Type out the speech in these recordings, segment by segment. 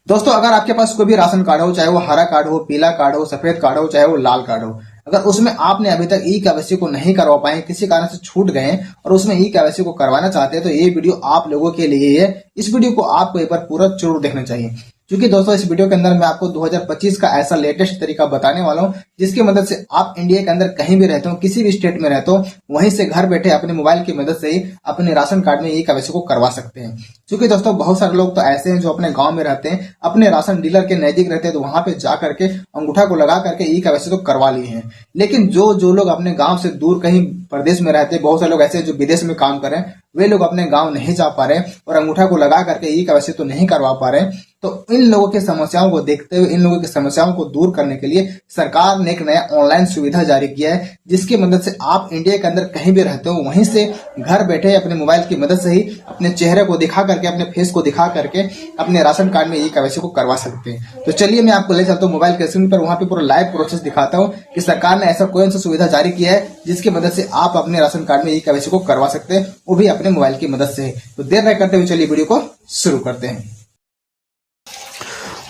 दोस्तों अगर आपके पास कोई भी राशन कार्ड हो, चाहे वो हरा कार्ड हो, पीला कार्ड हो, सफेद कार्ड हो, चाहे वो लाल कार्ड हो, अगर उसमें आपने अभी तक ई केवाईसी को नहीं करवा पाए, किसी कारण से छूट गए और उसमें ई केवाईसी को करवाना चाहते हैं, तो ये वीडियो आप लोगों के लिए है। इस वीडियो को आपको एक बार पूरा जरूर देखना चाहिए, क्योंकि दोस्तों इस वीडियो के अंदर मैं आपको 2025 का ऐसा लेटेस्ट तरीका बताने वाला हूं जिसकी मदद से आप इंडिया के अंदर कहीं भी रहते हो, किसी भी स्टेट में रहते हो, वहीं से घर बैठे अपने मोबाइल की मदद से ही अपने राशन कार्ड में ई केवाईसी को करवा सकते हैं। क्योंकि दोस्तों बहुत सारे लोग तो ऐसे हैं जो अपने गांव में रहते हैं, अपने राशन डीलर के नजदीक रहते हैं, तो वहां पे जा करके अंगूठा को लगा करके ई केवाईसी तो करवा लिए हैं। लेकिन जो लोग अपने गांव से दूर कहीं प्रदेश में रहते हैं, बहुत सारे लोग ऐसे जो विदेश में काम कर रहे हैं, वे लोग अपने गांव नहीं जा पा रहे और अंगूठा को लगा करके ई केवाईसी तो नहीं करवा पा रहे। तो इन लोगों की समस्याओं को देखते हुए, इन लोगों की समस्याओं को दूर करने के लिए सरकार ने एक नया ऑनलाइन सुविधा जारी किया है, जिसकी मदद से आप इंडिया के अंदर कहीं भी रहते हो, वहीं से घर बैठे अपने मोबाइल की मदद से ही अपने चेहरे को दिखा करके, अपने फेस को दिखा करके अपने राशन कार्ड में ई केवाईसी को करवा सकते हैं। तो चलिए मैं आपको ले चलता हूँ मोबाइल के स्क्रीन पर, वहां पे पूरा लाइव प्रोसेस दिखाता हूँ कि सरकार ने ऐसा कौन सा सुविधा जारी किया है जिसकी मदद से आप अपने राशन कार्ड में ई केवाईसी को करवा सकते हैं, वो भी अपने मोबाइल की मदद से। तो देर न करते हुए चलिए वीडियो को शुरू करते हैं।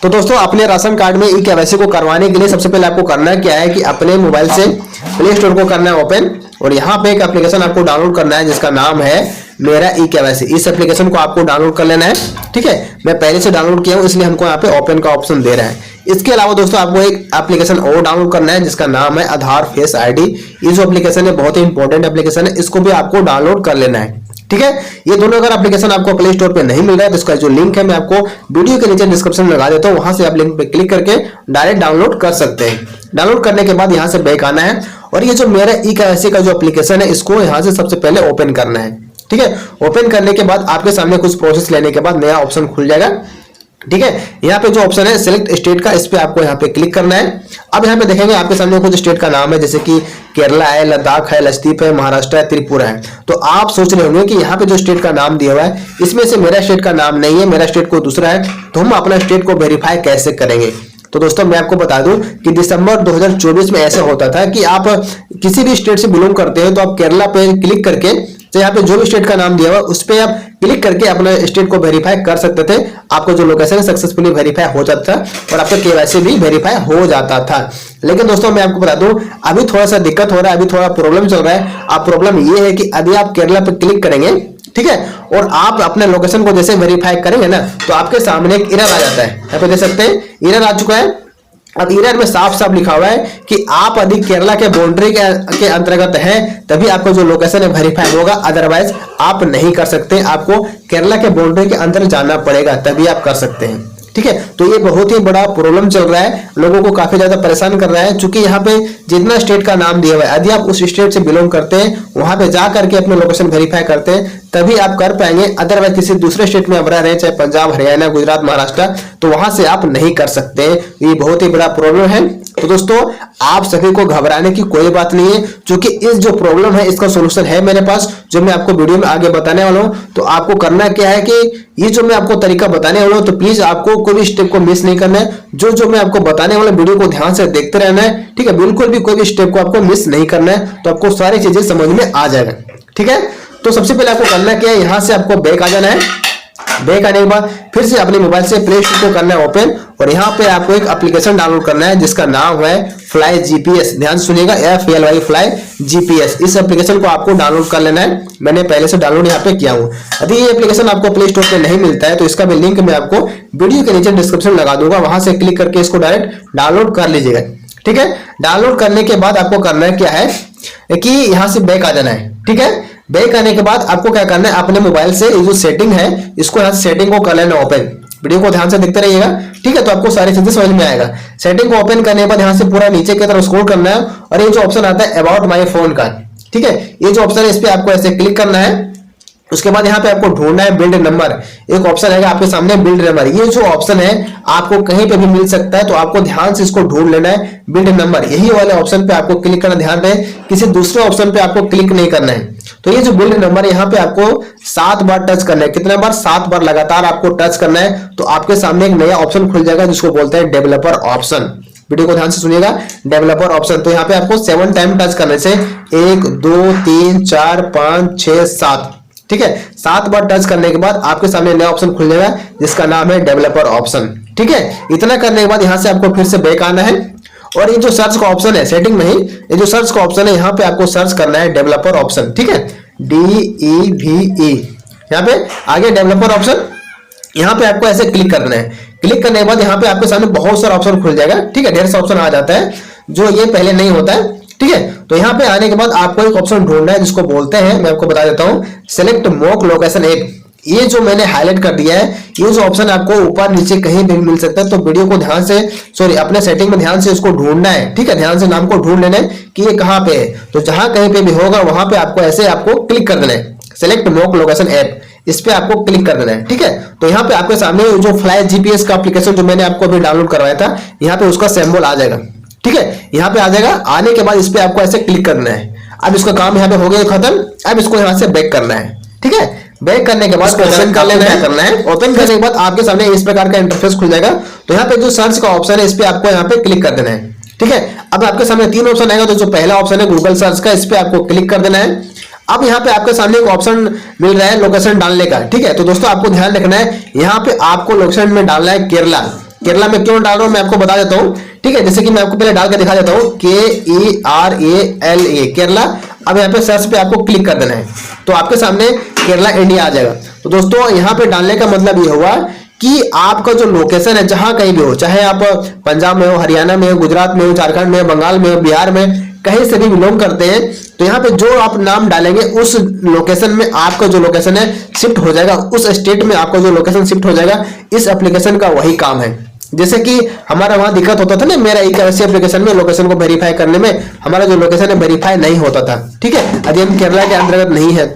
तो दोस्तों अपने राशन कार्ड में ई केवाईसी को करवाने के लिए सबसे पहले आपको करना क्या है कि अपने मोबाइल से प्ले स्टोर को करना है ओपन, और यहाँ पे एक एप्लीकेशन आपको डाउनलोड करना है जिसका नाम है मेरा ई केवाईसी। इस एप्लीकेशन को आपको डाउनलोड कर लेना है, ठीक है। मैं पहले से डाउनलोड किया हूँ इसलिए हमको यहाँ पे ओपन का ऑप्शन दे रहा है। इसके अलावा दोस्तों आपको एक एप्लीकेशन और डाउनलोड करना है जिसका नाम है आधार फेस आईडी। ये जो एप्लीकेशन है बहुत ही इंपॉर्टेंट एप्लीकेशन है, इसको भी आपको डाउनलोड कर लेना है, ठीक है। ये दोनों अगर एप्लीकेशन आपको प्ले स्टोर पे नहीं मिल रहा है तो इसका जो लिंक है मैं आपको वीडियो के नीचे डिस्क्रिप्शन में लगा देता हूँ, वहां से आप लिंक पे क्लिक करके डायरेक्ट डाउनलोड कर सकते हैं। डाउनलोड करने के बाद यहाँ से बैक आना है और ये जो मेरा ई केवाईसी का जो एप्लीकेशन है इसको यहाँ से सबसे पहले ओपन करना है, ठीक है। ओपन करने के बाद आपके सामने कुछ प्रोसेस लेने के बाद नया ऑप्शन खुल जाएगा, ठीक है। यहाँ पे जो ऑप्शन है सिलेक्ट स्टेट का, इस पे आपको यहाँ पे क्लिक करना है। अब यहाँ पे देखेंगे आपके सामने कुछ स्टेट का नाम है, जैसे कि केरला है, लद्दाख है, लक्षद्वीप है, महाराष्ट्र है, त्रिपुरा है। तो आप सोच रहे होंगे कि यहाँ पे जो स्टेट का नाम दिया हुआ है इसमें से मेरा स्टेट का नाम नहीं है, मेरा स्टेट को दूसरा है, तो हम अपना स्टेट को वेरीफाई कैसे करेंगे। तो दोस्तों मैं आपको बता दूं कि दिसंबर 2024 में ऐसा होता था कि आप किसी भी स्टेट से बिलोंग करते हैं तो आप केरला पे क्लिक करके, तो यहाँ पे जो भी स्टेट का नाम दिया हुआ उस पे आप क्लिक करके अपने स्टेट को वेरीफाई कर सकते थे। आपको जो लोकेशन है सक्सेसफुली वेरीफाई हो जाता था और आपका केवाईसी भी वेरीफाई हो जाता था। लेकिन दोस्तों मैं आपको बता दूं अभी थोड़ा सा दिक्कत हो रहा है, अभी थोड़ा प्रॉब्लम चल रहा है। अब प्रॉब्लम ये है कि अभी आप केरला पे क्लिक करेंगे, ठीक है, और आप अपने लोकेशन को जैसे वेरीफाई करेंगे ना तो आपके सामने एक एरर आ जाता है। यहाँ पे देख सकते हैं एरर आ चुका है। अब एरर में साफ साफ लिखा हुआ है कि आप यदि केरला के बाउंड्री के अंतर्गत हैं तभी आपको जो लोकेशन है वेरीफाई होगा, अदरवाइज आप नहीं कर सकते। आपको केरला के बाउंड्री के अंदर जाना पड़ेगा तभी आप कर सकते हैं, ठीक है। तो ये बहुत ही बड़ा प्रॉब्लम चल रहा है, लोगों को काफी ज्यादा परेशान कर रहा है, क्योंकि यहाँ पे जितना स्टेट का नाम दिया हुआ है यदि आप उस स्टेट से बिलोंग करते हैं वहां पे जा करके अपने लोकेशन वेरीफाई करते हैं तभी आप कर पाएंगे, अदरवाइज किसी दूसरे स्टेट में आप रह रहे हैं, चाहे पंजाब, हरियाणा, गुजरात, महाराष्ट्र, तो वहां से आप नहीं कर सकते। ये बहुत ही बड़ा प्रॉब्लम है। तो दोस्तों आप सभी को घबराने की कोई बात नहीं है, क्योंकि इस जो प्रॉब्लम है इसका सोल्यूशन है मेरे पास, जो मैं आपको वीडियो में आगे बताने वाला हूं। तो आपको करना क्या है कि ये जो मैं आपको तरीका बताने वाला हूं तो प्लीज आपको कोई भी स्टेप को मिस नहीं करना है। जो मैं आपको बताने वाला वीडियो को ध्यान से देखते रहना है, ठीक है। बिल्कुल भी कोई भी स्टेप को आपको मिस नहीं करना है, तो आपको सारी चीजें समझ में आ जाएगा, ठीक है। तो सबसे पहले आपको करना क्या है, यहां से आपको बैक आ जाना है। बैक आने के बाद फिर से अपने मोबाइल से प्ले स्टोर को करना है ओपन, और यहाँ पे आपको एक एप्लीकेशन डाउनलोड करना है जिसका नाम है फ्लाई जीपीएस। ध्यान सुनिएगा, FLY फ्लाई जीपीएस। इस एप्लीकेशन को आपको डाउनलोड कर लेना है। मैंने पहले से डाउनलोड यहाँ पे किया हूँ। यदि ये एप्लीकेशन आपको प्ले स्टोर पे नहीं मिलता है तो इसका भी लिंक मैं आपको वीडियो के नीचे डिस्क्रिप्शन में लगा दूंगा, वहां से क्लिक करके इसको डायरेक्ट डाउनलोड कर लीजिएगा, ठीक है। डाउनलोड करने के बाद आपको करना क्या है कि यहाँ से बैक आ जाना है, ठीक है। बैक आने के बाद आपको क्या करना है, अपने मोबाइल से ये जो सेटिंग है इसको यहाँ से सेटिंग को कर लेना ओपन। वीडियो को ध्यान से देखते रहिएगा, ठीक है, तो आपको सारी चीजें समझ में आएगा। सेटिंग को ओपन करने के बाद यहाँ से पूरा नीचे की तरफ स्क्रॉल करना है और ये जो ऑप्शन आता है अबाउट माय फोन का, ठीक है, ये जो ऑप्शन है इस पे आपको ऐसे क्लिक करना है। उसके बाद यहाँ पे आपको ढूंढना है बिल्ड नंबर। एक ऑप्शन है आपके सामने बिल्ड नंबर, ये जो ऑप्शन है आपको कहीं पे भी मिल सकता है, तो आपको ध्यान से इसको ढूंढ लेना है बिल्ड नंबर। यही वाले ऑप्शन पे आपको क्लिक करना, ध्यान रहे किसी दूसरे ऑप्शन पे आपको क्लिक नहीं करना है। तो ये जो बिल्ड नंबर यहाँ पे आपको 7 बार टच करना है। कितने बार? 7 बार लगातार आपको टच करना है। तो आपके सामने एक नया ऑप्शन खुल जाएगा जिसको बोलते हैं डेवलपर ऑप्शन। वीडियो को ध्यान से सुनिएगा, डेवलपर ऑप्शन। तो यहाँ पे आपको 7 टाइम टच करने से 1 2 3 4 5 6 7 ठीक है, 7 बार टच करने के बाद आपके सामने नया ऑप्शन खुल जाएगा जिसका नाम है डेवलपर ऑप्शन। ठीक है, इतना करने के बाद यहाँ से आपको फिर से बैक आना है और ये जो सर्च का ऑप्शन है सेटिंग में ही, ये जो सर्च का ऑप्शन है यहाँ पे आपको सर्च करना है डेवलपर ऑप्शन। ठीक है, DEVE, यहाँ पे आगे डेवलपर ऑप्शन, यहाँ पे आपको ऐसे क्लिक करना है। क्लिक करने के बाद यहाँ पे आपके सामने बहुत सारा ऑप्शन खुल जाएगा। ठीक है, ढेर सा ऑप्शन आ जाता है जो ये पहले नहीं होता है। ठीक है, तो यहाँ पे आने के बाद आपको एक ऑप्शन ढूंढना है जिसको बोलते हैं, मैं आपको बता देता हूँ, सेलेक्ट मोक लोकेशन ऐप। ये जो मैंने हाईलाइट कर दिया है, ये जो ऑप्शन आपको ऊपर नीचे कहीं भी मिल सकता है, तो वीडियो को ध्यान से, सॉरी अपने सेटिंग में ध्यान से इसको ढूंढना है। ठीक है, ध्यान से नाम को ढूंढ लेना है कि ये कहाँ पे है। तो जहां कहीं पे भी होगा वहां पे आपको ऐसे आपको क्लिक कर देना है, सेलेक्ट मोक लोकेशन ऐप, इस पे आपको क्लिक कर देना है। ठीक है, तो यहाँ पे आपके सामने जो फ्लाई जीपीएस का एप्लीकेशन जो मैंने आपको अभी डाउनलोड करवाया था, यहाँ पे उसका सिंबल आ जाएगा। ठीक है, यहाँ पे आ जाएगा, आने के बाद इस पे आपको ऐसे क्लिक करना है। अब इसका काम यहाँ पे हो गया खत्म, अब इसको यहाँ से बैक करना है। ठीक है, बैक करने के बाद ओपन कर लेना है, करना है। ओपन करने के बाद आपके सामने इस प्रकार का इंटरफेस खुल जाएगा। तो यहाँ पे जो सर्च का ऑप्शन है इस पे आपको यहाँ पे क्लिक कर देना है। ठीक है, अब आपके सामने 3 ऑप्शन आएगा। तो जो पहला ऑप्शन है गूगल सर्च का, इस पे आपको क्लिक कर देना है। अब यहाँ पे आपके सामने एक ऑप्शन मिल रहा है लोकेशन डालने का। ठीक है, तो दोस्तों आपको ध्यान रखना है, यहाँ पे आपको लोकेशन में डालना है केरला। केरला में क्यों डाल रहा हूं मैं आपको बता देता हूँ। ठीक है, जैसे कि मैं आपको पहले डाल के दिखा देता हूँ, KERALA केरला। अब यहाँ पे सर्च पे आपको क्लिक कर देना है, तो आपके सामने केरला इंडिया आ जाएगा। तो दोस्तों यहाँ पे डालने का मतलब ये हुआ कि आपका जो लोकेशन है जहां कहीं भी हो, चाहे आप पंजाब में हो, हरियाणा में हो, गुजरात में हो, झारखंड में, बंगाल में हो, बिहार में, कहीं से भी बिलोंग करते हैं, तो यहाँ पे जो आप नाम डालेंगे उस लोकेशन में आपका जो लोकेशन है शिफ्ट हो जाएगा, उस स्टेट में आपका जो लोकेशन शिफ्ट हो जाएगा। इस एप्लीकेशन का वही काम है। जैसे कि हमारा वहां दिक्कत होता था ना, मेरा ई-केवाईसी एप्लीकेशन में लोकेशन को वेरीफाई करने में हमारा जो लोकेशन है वेरीफाई नहीं होता था। ठीक है, यदि हम केरला के अंतर्गत नहीं है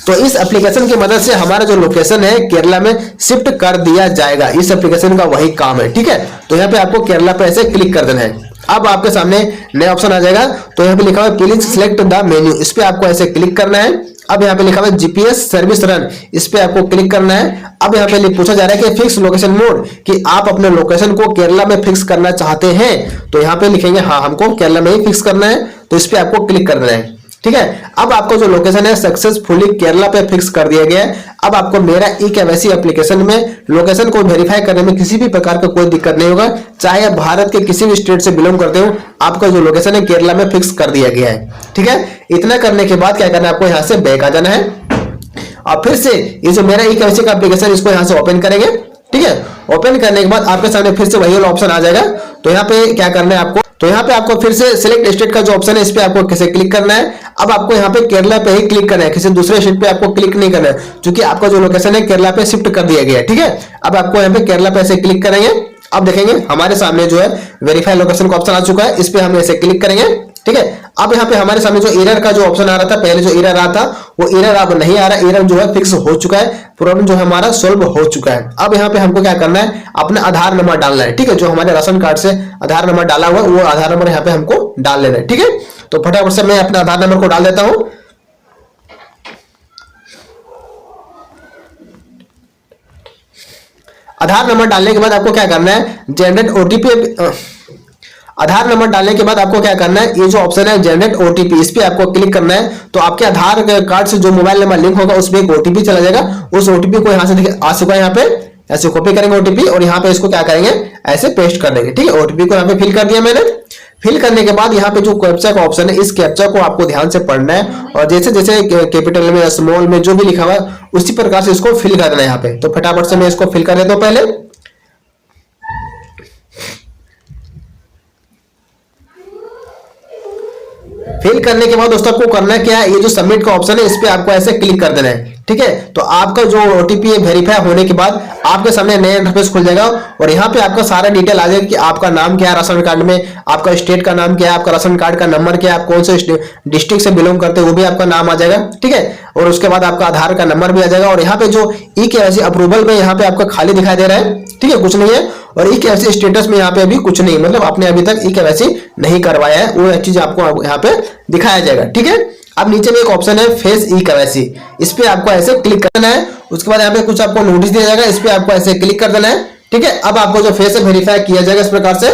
तो इस एप्लीकेशन की मदद से हमारा जो लोकेशन है केरला में शिफ्ट कर दिया जाएगा। इस एप्लीकेशन का वही काम है। ठीक है, तो यहाँ पे आपको केरला पे ऐसे क्लिक कर देना है। अब आपके सामने नया ऑप्शन आ जाएगा। तो यहाँ पे लिखा हुआ है प्लीज सिलेक्ट द मेन्यू, इस पे आपको ऐसे क्लिक करना है। अब यहाँ पे लिखा हुआ है जीपीएस सर्विस रन, इस पे आपको क्लिक करना है। अब यहाँ पे पूछा जा रहा है कि फिक्स लोकेशन मोड, कि आप अपने लोकेशन को केरला में फिक्स करना चाहते हैं। तो यहाँ पे लिखेंगे हाँ, हमको केरला में ही फिक्स करना है, तो इस पे आपको क्लिक कर देना है। ठीक है, अब आपको जो लोकेशन है सक्सेसफुली केरला पे फिक्स कर दिया गया है। अब आपको मेरा ई-केवाईसी एप्लीकेशन में लोकेशन को वेरीफाई करने में किसी भी प्रकार का कोई दिक्कत नहीं होगा। चाहे आप भारत के किसी भी स्टेट से बिलोंग करते हो, आपका जो लोकेशन है केरला में फिक्स कर दिया गया है। ठीक है, इतना करने के बाद क्या करना है, आपको यहाँ से बैक आ जाना है और फिर से ये जो मेरा ई-केवाईसी का एप्लीकेशन इसको यहाँ से ओपन करेंगे। ठीक है, ओपन करने के बाद आपके सामने फिर से वही वाला ऑप्शन आ जाएगा। तो यहाँ पे क्या करना है आपको, तो यहाँ पे आपको फिर से सिलेक्ट स्टेट का जो ऑप्शन है इस पे आपको कैसे क्लिक करना है। अब आपको यहाँ पे केरला पे ही क्लिक करना है, किसी दूसरे स्टेट पे आपको क्लिक नहीं करना है, क्योंकि आपका जो लोकेशन है केरला पे शिफ्ट कर दिया गया है। ठीक है, अब आपको यहाँ पे केरला पे ऐसे क्लिक करेंगे। अब देखेंगे हमारे सामने जो है वेरीफाई लोकेशन का ऑप्शन आ चुका है, इस पे हम ऐसे क्लिक करेंगे। ठीक है, अब यहाँ पे हमारे सामने जो एरर का जो ऑप्शन आ रहा था, पहले जो एरर आ रहा था वो एरर अब नहीं आ रहा, एरर जो है फिक्स हो चुका है, प्रॉब्लम जो है हमारा सोल्व हो चुका है। अब यहाँ पे हमको क्या करना है, अपना आधार नंबर डालना है। ठीक है, जो हमारे राशन कार्ड से आधार नंबर डाला हुआ है वो आधार नंबर यहाँ पे हमको डाल लेना है। ठीक है, तो फटाफट से मैं अपना आधार नंबर को डाल देता हूँ। आधार नंबर डालने के बाद आपको क्या करना है, जनरेट ओटीपी। आधार नंबर डालने के बाद आपको क्या करना है, ये जो ऑप्शन है जनरेट ओटीपी, इस पे आपको क्लिक करना है। तो आपके आधार कार्ड से जो मोबाइल नंबर लिंक होगा उसमें एक ओटीपी चला जाएगा। उस ओटीपी को यहाँ से देखिए आ चुका है, यहाँ पे ऐसे कॉपी करेंगे ओटीपी और यहाँ पे इसको क्या करेंगे, ऐसे पेस्ट कर देंगे। ठीक है, ओटीपी को यहाँ पे फिल कर दिया मैंने। फिल करने के बाद यहाँ पे जो कैप्चा का ऑप्शन है, इस कैप्चा को आपको ध्यान से पढ़ना है और जैसे जैसे कैपिटल में स्मॉल में जो भी लिखा हुआ है उसी प्रकार से इसको फिल कर देना है यहाँ पे। तो फटाफट से मैं इसको फिल कर देता हूँ पहले। फिल करने के बाद दोस्तों आपको करना क्या है, ये जो सबमिट का ऑप्शन है इस पे आपको ऐसे क्लिक कर देना है। ठीक है, तो आपका जो ओटीपी है वेरीफाई होने के बाद आपके सामने नया इंटरफेस खुल जाएगा और यहाँ पे आपका सारा डिटेल आ जाएगा कि आपका नाम क्या है राशन कार्ड में, आपका स्टेट का नाम क्या है, आपका राशन कार्ड का नंबर क्या है, आप कौन से डिस्ट्रिक्ट से बिलोंग करते हैं वो भी आपका नाम आ जाएगा। ठीक है, और उसके बाद आपका आधार का नंबर भी आ जाएगा और यहाँ पे जो ई-केवाईसी अप्रूवल में यहाँ पे आपका खाली दिखाई दे रहा है। ठीक है, कुछ नहीं है, और ई-केवाईसी स्टेटस में यहाँ पे अभी कुछ नहीं, मतलब आपने अभी तक ई-केवाईसी नहीं करवाया है, वो चीज आपको यहाँ पे दिखाया जाएगा। ठीक है, अब नीचे में एक ऑप्शन है फेस ई-केवाईसी, इस पे आपको ऐसे क्लिक करना है। उसके बाद यहाँ पे कुछ आपको नोटिस दिया जाएगा, इस पे आपको ऐसे क्लिक कर देना है। ठीक है, अब आपको जो फेस है वेरीफाई किया जाएगा इस प्रकार से।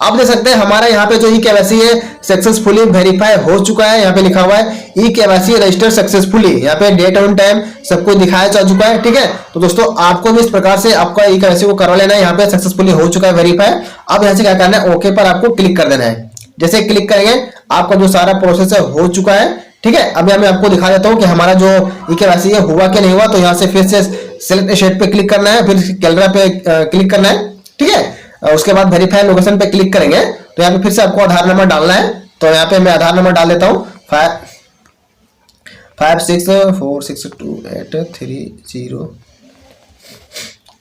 आप देख सकते हैं हमारा यहाँ पे जो ई केवाईसी है सक्सेसफुली वेरीफाई हो चुका है। यहाँ पे लिखा हुआ है ई केवाईसी रजिस्टर सक्सेसफुली, यहाँ पे डेट ऑन टाइम सब कुछ दिखाया जा चुका है। ठीक है, तो दोस्तों आपको भी इस प्रकार से आपका ई केवाईसी को करवा लेना है। यहाँ पे सक्सेसफुली हो चुका है वेरीफाई। अब यहाँ से क्या करना है, ओके पर आपको क्लिक कर देना है। जैसे क्लिक करेंगे आपका जो सारा प्रोसेस है हो चुका है। ठीक है, अभी मैं आपको दिखा देता हूँ कि हमारा जो ई केवाईसी है हुआ कि नहीं हुआ। तो यहाँ से फिर से सिलेक्ट स्टेट पे क्लिक करना है, फिर कैलेंडर पे क्लिक करना है। ठीक है, उसके बाद वेरीफाई लोकेशन पे क्लिक करेंगे तो यहाँ पे फिर से आपको आधार नंबर डालना है। तो यहाँ पे मैं आधार नंबर डाल देता हूँ 56462830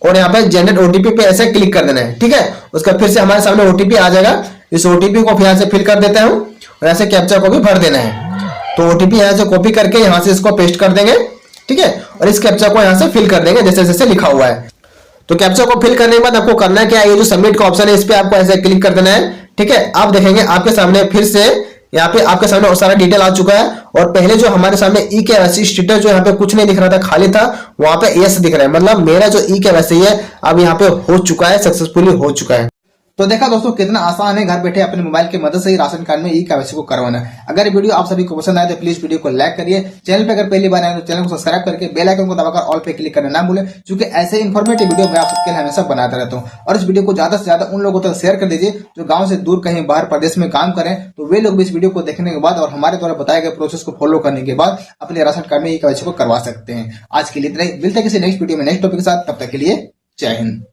और यहाँ पे जनरेट ओटीपी पे ऐसे क्लिक कर देना है। ठीक है, उसका फिर से हमारे सामने ओटीपी आ जाएगा। इस ओटीपी को फिर यहाँ से फिल कर देता हूँ और ऐसे कैप्चा को भी भर देना है। तो ओटीपी यहाँ से कॉपी करके यहाँ से इसको पेस्ट कर देंगे। ठीक है, और इस कैप्चा को यहाँ से फिल कर देंगे जैसे जैसे लिखा हुआ है। तो कैप्चा को फिल करने के बाद आपको करना क्या है, ये जो सबमिट का ऑप्शन है इस पे आपको ऐसे क्लिक कर देना है। ठीक है, आप देखेंगे आपके सामने फिर से यहाँ पे आपके सामने और सारा डिटेल आ चुका है। और पहले जो हमारे सामने ई केवाईसी स्टेटस जो यहाँ पे कुछ नहीं दिख रहा था, खाली था, वहां पे यस दिख रहा है। मतलब मेरा जो ई केवाईसी है अब यहाँ पे हो चुका है, सक्सेसफुली हो चुका है। तो देखा दोस्तों कितना आसान है घर बैठे अपने मोबाइल की मदद से ही राशन कार्ड में ई केवाईसी को करवाना। अगर वीडियो आप सभी को पसंद आए तो प्लीज वीडियो को लाइक करिए। चैनल पे अगर पहली बार आए तो चैनल को सब्सक्राइब करके बेल आइकन को दबाकर ऑल पे क्लिक करना ना भूलें, क्योंकि ऐसे इन्फॉर्मेटिव वीडियो मैं आप सबके लिए हमेशा बनाता रहता हूँ। और इस वीडियो को ज्यादा से ज्यादा उन लोगों तक शेयर कर दीजिए जो गाँव से दूर कहीं बाहर प्रदेश में काम करें, तो वे लोग भी इस वीडियो को देखने के बाद और हमारे द्वारा बताए गए प्रोसेस को फॉलो करने के बाद अपने राशन कार्ड में ई केवाईसी को करवा सकते हैं। आज के लिए इतना ही, मिलते हैं किसी नेक्स्ट वीडियो में नेक्स्ट टॉपिक के साथ। तब तक के लिए जय हिंद।